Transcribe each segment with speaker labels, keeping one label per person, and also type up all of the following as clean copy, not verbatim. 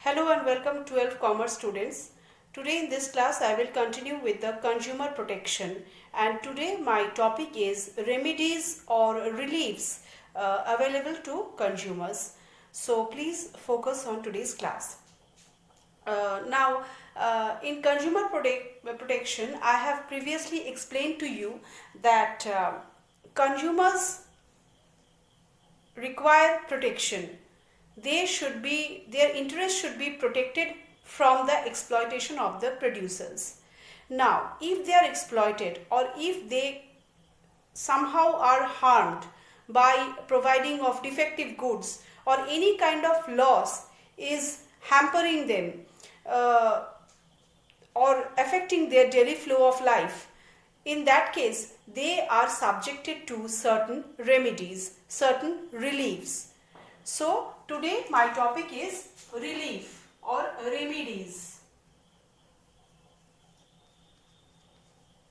Speaker 1: Hello and welcome 12 commerce students. Today in this class I will continue with the consumer protection, and today my topic is remedies or reliefs available to consumers. So please focus on today's class. In consumer protection, I have previously explained to you that consumers require protection. Their interests should be protected from the exploitation of the producers. Now, if they are exploited or if they somehow are harmed by providing of defective goods, or any kind of loss is hampering them or affecting their daily flow of life, in that case they are subjected to certain remedies, certain reliefs. So today my topic is relief or remedies.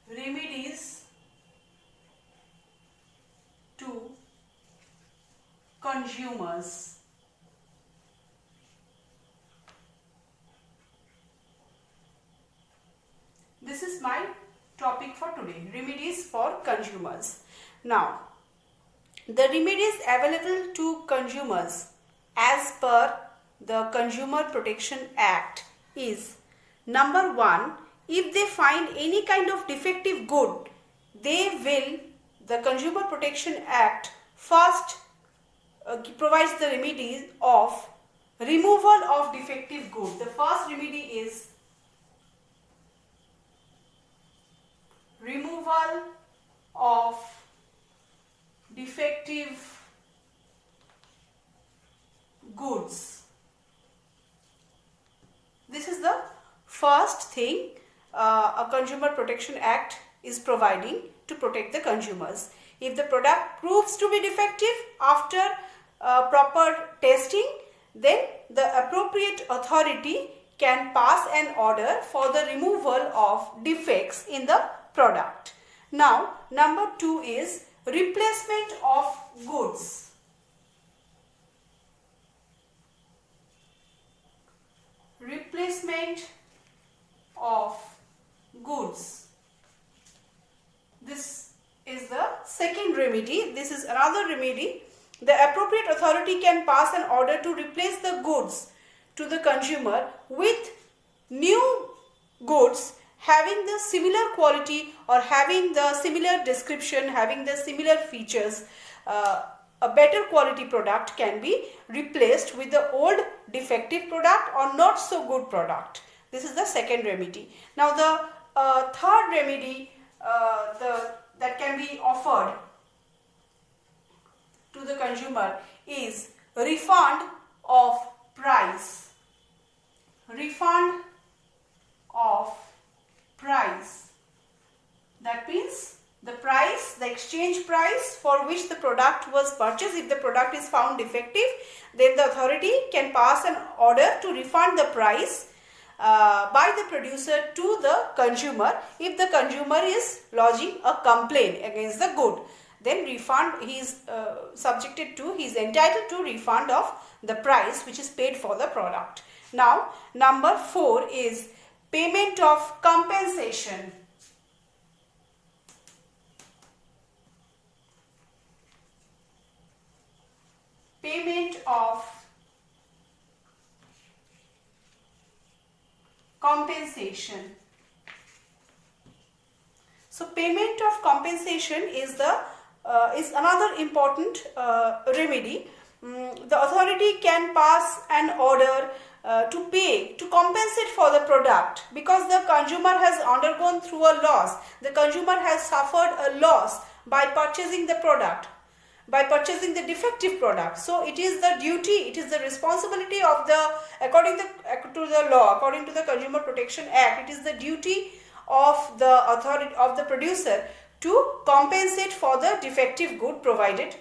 Speaker 1: Remedies to consumers. This is my topic for today, remedies for consumers. Now, the remedies available to consumers as per the Consumer Protection Act is: number 1, if they find any kind of defective good, the Consumer Protection Act first provides the remedies of removal of defective good. The first remedy is removal of defective goods. This is the first thing a Consumer Protection Act is providing to protect the consumers. If the product proves to be defective after proper testing, then the appropriate authority can pass an order for the removal of defects in the product. Now, number 2 is replacement of goods. Replacement of goods. This is the second remedy. This is another remedy. The appropriate authority can pass an order to replace the goods to the consumer with new goods having the similar quality or having the similar description, having the similar features. A better quality product can be replaced with the old defective product or not so good product. This is the second remedy. Now the third remedy that can be offered to the consumer is refund of price. Refund of price. That means the price, the exchange price for which the product was purchased, if the product is found defective, then the authority can pass an order to refund the price by the producer to the consumer. If the consumer is lodging a complaint against the good, then refund, he is entitled to refund of the price which is paid for the product. Now, number 4 is payment of compensation. Payment of compensation. So payment of compensation is another important remedy. The authority can pass an order to compensate for the product, because the consumer has undergone through a loss. The consumer has suffered a loss by purchasing the product, by purchasing the defective product. So it is the duty, it is the responsibility of according to the law, according to the Consumer Protection Act, it is the duty of the authority, of the producer, to compensate for the defective good provided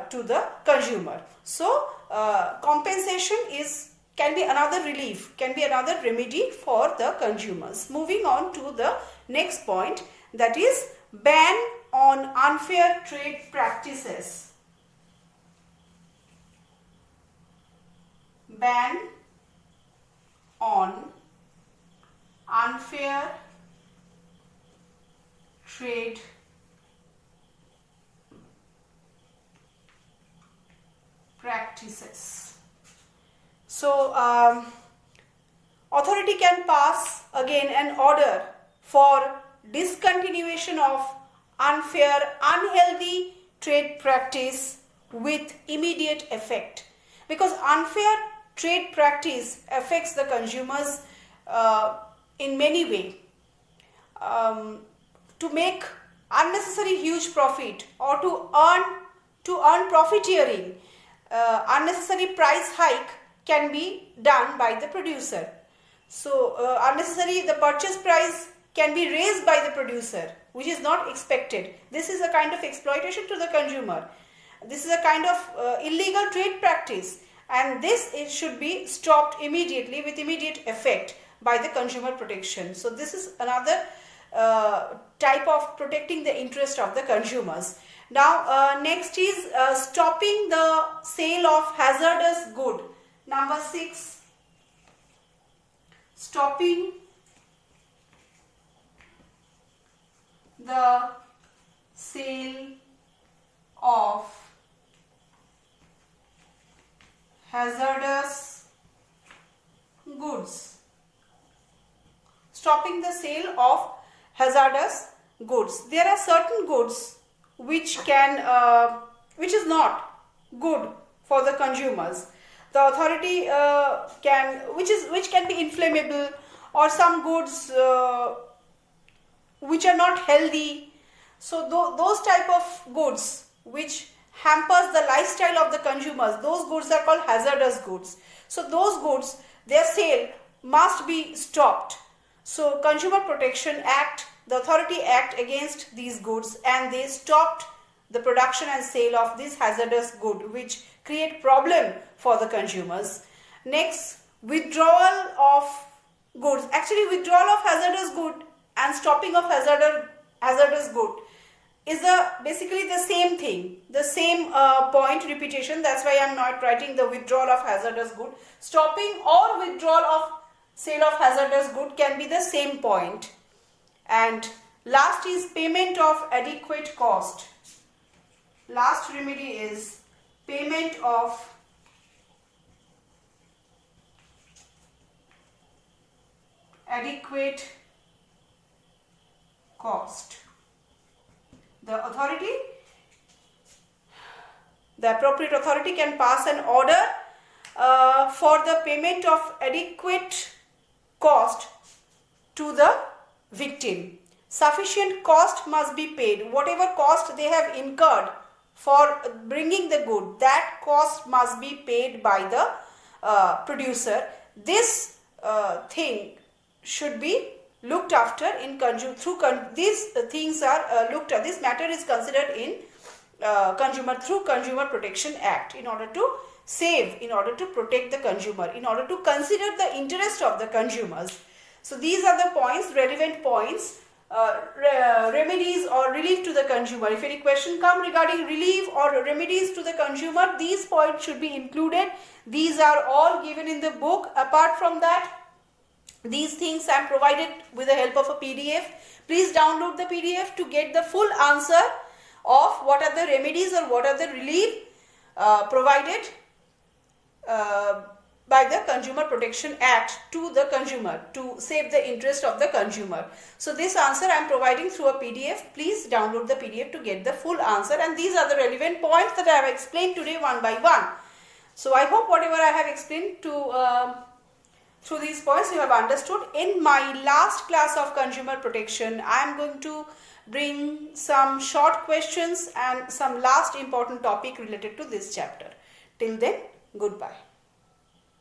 Speaker 1: to the consumer. So compensation can be another relief, can be another remedy for the consumers. Moving on to the next point, that is ban on unfair trade practices. Ban on unfair trade practices. So, authority can pass again an order for discontinuation of unfair, unhealthy trade practice with immediate effect, because unfair trade practice affects the consumers in many ways. To make unnecessary huge profit or to earn profiteering, unnecessary price hike can be done by the producer. So the purchase price can be raised by the producer, which is not expected. This is a kind of exploitation to the consumer. This is a kind of illegal trade practice, and it should be stopped immediately with immediate effect by the consumer protection. So this is another type of protecting the interest of the consumers. Now next is stopping the sale of hazardous good. Number 6, stopping the sale of hazardous goods. Stopping the sale of hazardous goods. There are certain goods which is not good for the consumers. The authority which can be inflammable, or some goods which are not healthy. So those type of goods which hampers the lifestyle of the consumers, those goods are called hazardous goods. So those goods, their sale must be stopped. So Consumer Protection Act, the authority act against these goods, and they stopped the production and sale of this hazardous good which create problem for the consumers. Next, withdrawal of goods. Actually, withdrawal of hazardous good and stopping of hazardous good is basically the same thing, the same point repetition. That's why I am not writing the withdrawal of hazardous good. Stopping or withdrawal of sale of hazardous good can be the same point. And last is payment of adequate cost. Last remedy is payment of adequate cost. The appropriate authority can pass an order for the payment of adequate cost to the victim. Sufficient cost must be paid. Whatever cost they have incurred for bringing the good, that cost must be paid by the producer. This thing should be looked after in these things are looked at. This matter is considered in Consumer Protection Act, in order to save, in order to protect the consumer, in order to consider the interest of the consumers. So these are the points, relevant points, remedies or relief to the consumer. If any question come regarding relief or remedies to the consumer, these points should be included. These are all given in the book. Apart from that, these things I am provided with the help of a PDF. Please download the PDF to get the full answer of what are the remedies or what are the relief provided by the Consumer Protection Act to the consumer, to save the interest of the consumer. So this answer I am providing through a PDF. Please download the PDF to get the full answer, and these are the relevant points that I have explained today one by one. So I hope whatever I have explained through these points you have understood. In my last class of consumer protection, I am going to bring some short questions and some last important topic related to this chapter. Till then, goodbye.